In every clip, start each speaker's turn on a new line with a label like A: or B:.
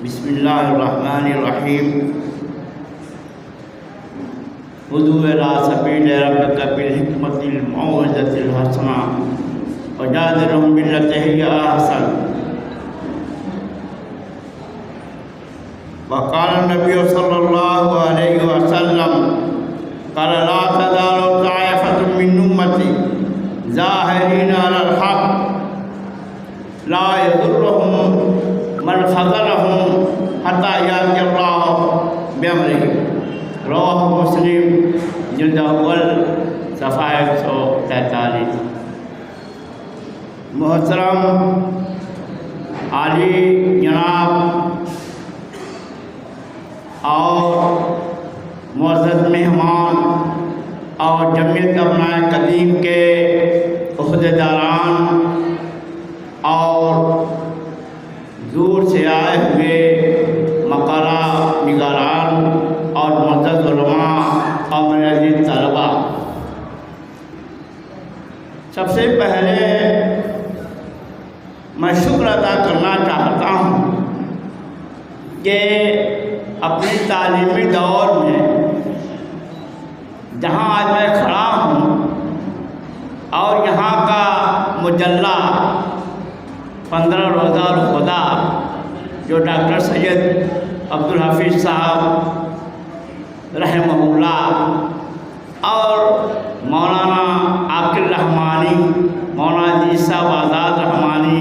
A: بسم اللہ الرحمن الرحیم ادعو الی سبیل ربک بالحکمۃ الموعظۃ الحسنہ وجادلہم باللتی ہی احسن وقال النبی صلی اللہ علیہ وسلم قال لا تزال طائفة من امتی ظاہرین علی الحق لا يضرهم من خذلهم حتى يأتي الله بأمره رواه مسلم جلد اول صفحہ 143۔ محترم عالی جناب اور معزز مہمان اور جمعیت ابنائے قدیم کے عہدیداران اور دور سے آئے ہوئے مقالہ نگاران اور معزز علماء اور میرے عزیز طلباء، سب سے پہلے میں شکر ادا کرنا چاہتا ہوں کہ اپنی تعلیمی دور میں جہاں آج میں کھڑا ہوں اور یہاں کا مجلہ 15 روزہ الخدا جو ڈاکٹر سید عبدالحفیظ صاحب رحمہ اللہ اور مولانا عاقل رحمانی، مولانا عزیز صاحب آزاد رحمانی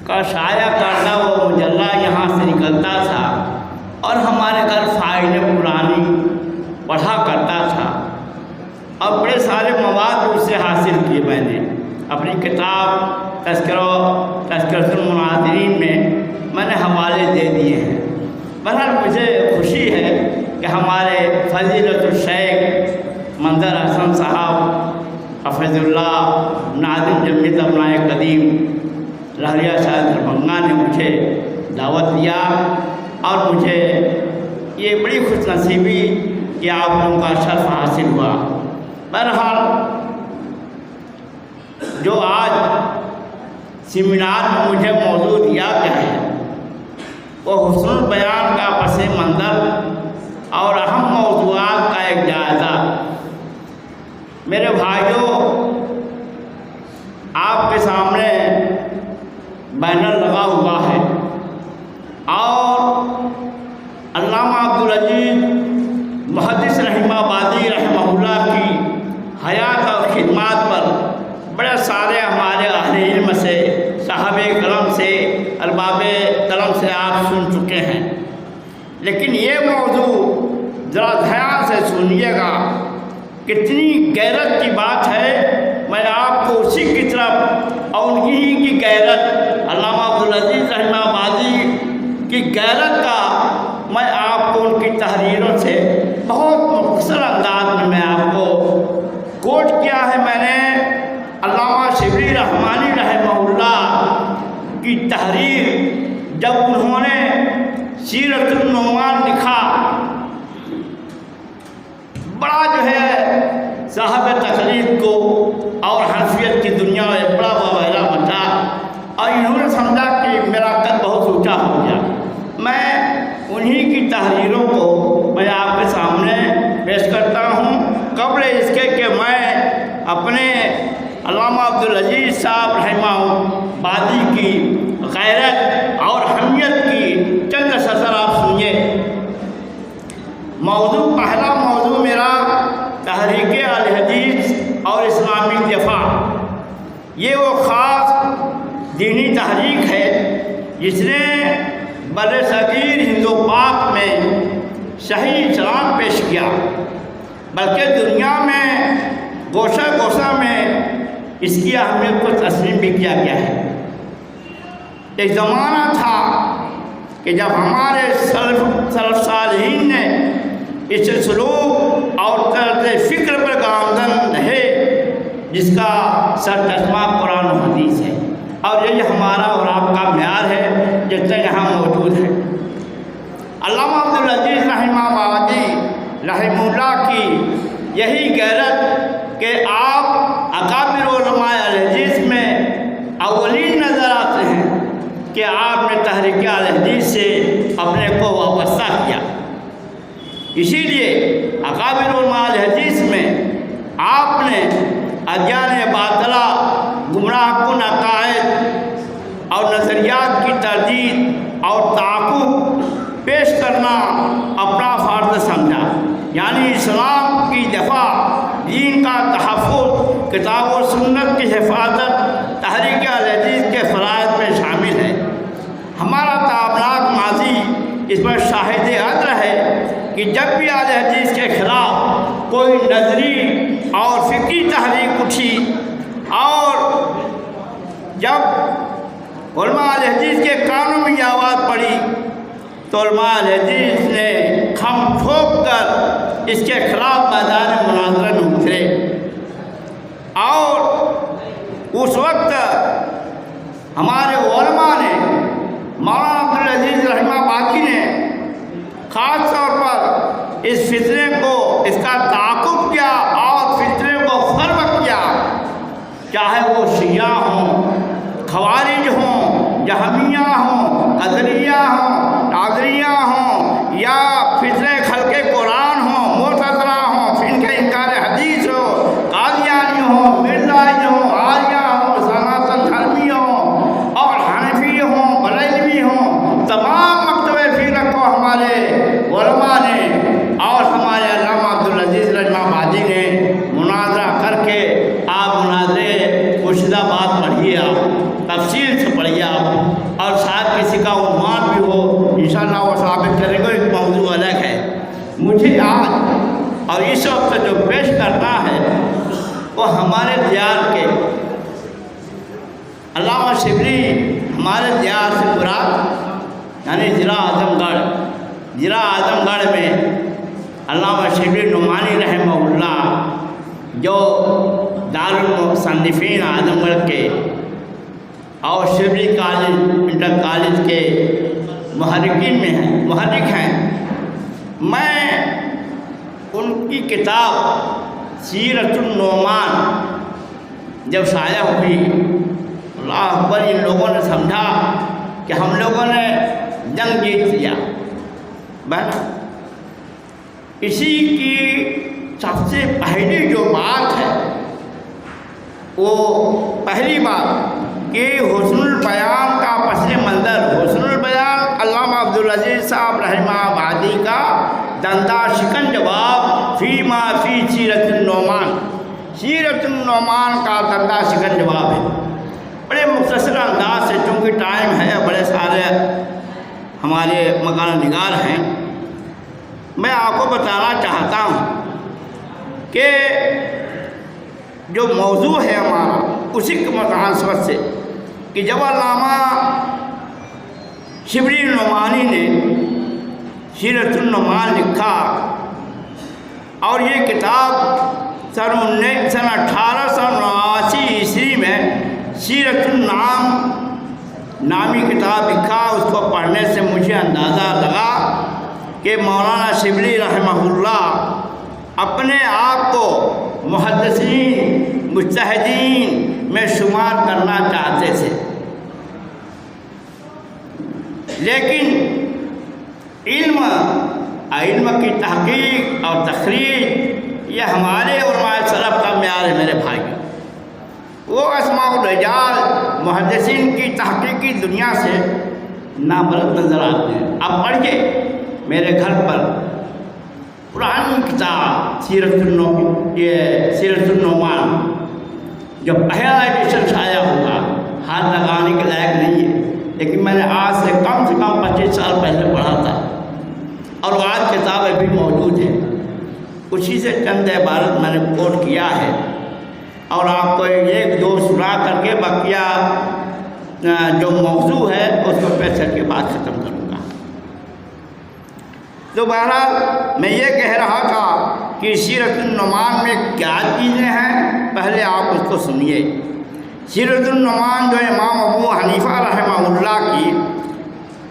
A: کا شائع کردہ وہ مجلہ یہاں سے نکلتا تھا اور ہمارے گھر فائلیں پرانی پڑھا کرتا تھا اور بڑے سارے مواد اس سے حاصل کیے میں نے اپنی کتاب تذکرۃ المناظرین میں نے حوالے دے دیے ہیں۔ بہرحال مجھے خوشی ہے کہ ہمارے فضیلت الشیخ منظر حسن صاحب حفظ اللہ ناظم جمعیت ابنائے قدیم لہریہ شاہد دربھنگہ نے مجھے دعوت دیا اور مجھے یہ بڑی خوش نصیبی کہ آپ لوگوں کا شرف حاصل ہوا۔ بہرحال جو آج سیمینار میں مجھے موضوع دیا گیا ہے وہ حسن البیان کا پس منظر اور اہم موضوعات کا ایک جائزہ۔ میرے بھائیوں، آپ کے سامنے بینر لگا ہوا ہے اور علامہ عبدالعزیز محدث رحیم آبادی رحمہ اللہ کی حیات اور خدمات پر بڑے سارے ہمارے اہل علم سے، صاحب قلم سے، ارباب قلم سے آپ سن چکے ہیں، لیکن یہ موضوع ذرا دھیان سے سنیے گا، کتنی غیرت کی بات ہے۔ میں آپ کو اسی کی طرف اور انہی کی غیرت، علامہ عبدالعزیز رحمہ آبادی کی غیرت کا میں آپ کو ان کی تحریروں سے بہت مختصر انداز میں آپ کو کوٹ کیا ہے۔ میں نے علامہ شبلی رحمانی رحمہ اللہ کی تحریر جب انہوں نے سیرت النعمان لکھا، بڑا جو ہے صاحب تقلید کو اور حنفیت کی دنیا میں بڑا وبیلا مچا اور انہوں نے سمجھا کہ میرا قد بہت اونچا ہو گیا۔ میں انہی کی تحریروں کو میں آپ کے سامنے پیش کرتا ہوں، قبل اس کے کہ میں اپنے علامہ عبدالعزیز صاحب رحمہ آبادی کی غیرت اور حمیت کی چند سطر آپ سنیے۔ پہلا موضوع میرا تحریک اہل حدیث اور اسلامی دفاع۔ یہ وہ خاص دینی تحریک ہے جس نے بر صغیر ہند و پاک میں صحیح اسلام پیش کیا، بلکہ دنیا میں گوشہ گوشہ میں اس کی اہمیت کو تسلیم بھی کیا گیا ہے۔ ایک زمانہ تھا کہ جب ہمارے سلف صالحین نے اس سلوک اور طرز فکر پر گامزن رہے جس کا سرچشمہ قرآن و حدیث ہے، اور یہی ہمارا اور آپ کا معیار ہے جتنا یہاں موجود ہے۔ علامہ عبدالعزیز رحمہ آبادی رحمہ اللہ کی یہی غیرت کہ آپ اکابر علماء اہل حدیث میں اولین نظر آتے ہیں کہ آپ نے تحریک اہل حدیث سے اپنے کو وابستہ کیا۔ اسی لیے اکابر علماء اہل حدیث میں آپ نے ادیان باطلہ، گمراہ کن عقائد اور نظریات کی تردید اور تعاقب پیش کرنا اپنا فرض سمجھا، یعنی اسلام کی دفاع، دین کا تحفظ، کتاب و سنت کی حفاظت تحریک اہل حدیث کے فرائض میں شامل ہے۔ ہمارا تابناک ماضی اس پر شاہد عدل ہے کہ جب بھی اہل حدیث کے خلاف کوئی نظری اور فکری تحریک اٹھی اور جب علماء اہل حدیث کے کانوں میں یہ آواز پڑی تو علماء اہل حدیث نے کھم ٹھوک کر اس کے خلاف میدان مناظرہ میں اترے، اور اس وقت ہمارے علماء نے، مولانا عبدالعزیز رحمہ آبادی نے خاص طور پر اس فتنے کو، اس کا تعاقب کیا اور فتنے کو فرق کیا، چاہے وہ شیعہ ہوں، خوارج ہوں، جہمیہ ہوں، قدریہ ہوں، قادریہ ہوں، یا فتنے خلق قرآن ہوں، معتزلہ ہوں، پھر ان کے انکار حدیث ہو، قادیانی ہوں، مرزائی ہوں، آریہ ہوں، سناتن دھرمی ہوں، اور حنفی ہوں، بریلوی ہوں، تمام مکتب فرق کو ہمارے علماء نے اور ہمارے علامہ عبدالعزیز رحمہ آبادی نے مناظرہ کر کے، آپ مناظرے پوشیدہ بات پڑھیے، آپ تفصیل سے پڑھیے آپ، اور شاید کسی کا عنوان بھی ہو، انشاءاللہ وہ ثابت کرے گا، ایک موضوع الگ ہے۔ مجھے آج اور اس وقت جو پیش کرنا ہے وہ ہمارے دیار کے علامہ شبلی، ہمارے دیار سے مراد یعنی ضلع اعظم گڑھ میں علامہ شبلی نعمانی رحمہ اللہ، جو دارالمصنفین اعظم گڑھ کے اور شبلی کالج انٹر کالج کے محرک ہیں۔ میں ان کی کتاب سیرت النعمان جب شائع ہوئی، اللہ اکبر، ان لوگوں نے سمجھا کہ ہم لوگوں نے جنگ جیت لیا۔ بہرحال اسی کی سب سے پہلی جو بات ہے وہ پہلی بات کہ حسن البیان کا پس منظر، حسن البیان علامہ عبدالعزیز صاحب رحمہ آبادی کا دندہ شکن جواب فیما فی سیرت النعمان، سیرت النعمان کا دندہ شکن جواب ہے۔ بڑے مختصر انداز سے، چونکہ ٹائم ہے، بڑے سارے ہمارے مکان نگار ہیں، میں آپ کو بتانا چاہتا ہوں کہ جو موضوع ہے ہمارا اسی کے مناسبت سے کہ جب علامہ شبلی نعمانی نے سیرت النعمان لکھا اور یہ کتاب سن 1889 عیسوی میں سیرت النعام نامی کتاب لکھا، اس کو پڑھنے سے مجھے اندازہ لگا کہ مولانا شبلی رحمہ اللہ اپنے آپ کو محدثین، مجتہدین میں شمار کرنا چاہتے تھے، لیکن علم کی تحقیق اور تخریج یہ ہمارے علماء سلف کا معیار ہے۔ میرے بھائی، وہ اسماء الرجال محدثین کی تحقیقی دنیا سے نابلد نظر آتے ہیں۔ آپ پڑھیے میرے گھر پر پرانی کتاب سیرت النعمان جو پہلا ایڈیشن شائع ہوا، ہاتھ لگانے کے لائق نہیں ہے، لیکن میں نے آج سے کم 25 سال پہلے پڑھا تھا، اور وہ آج کتاب ابھی موجود ہے۔ اسی سے چند عبارت میں نے کوٹ کیا ہے، اور آپ کو ایک دو سنا کر کے بقیہ جو موضوع ہے اس کو پیش کر کے بات ختم کروں گا۔ تو بہرحال میں یہ کہہ رہا تھا کہ سیرت النعمان میں کیا چیزیں ہیں، پہلے آپ اس کو سنیے۔ سیرت النعمان جو امام ابو حنیفہ رحمہ اللہ کی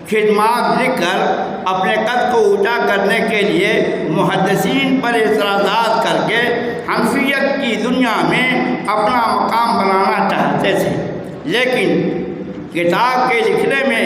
A: خدمات لکھ کر اپنے قد کو اونچا کرنے کے لیے محدثین پر اعتراضات کر کے حنفیت کی دنیا میں اپنا مقام بنانا چاہتے تھے، لیکن کتاب کے لکھنے میں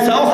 A: 100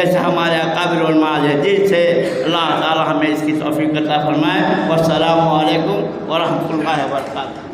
A: جیسے ہمارے اکابر علماء حدیث سے اللہ تعالی ہمیں اس کی توفیق عطا فرمائے۔ والسلام علیکم ورحمۃ اللہ وبرکاتہ۔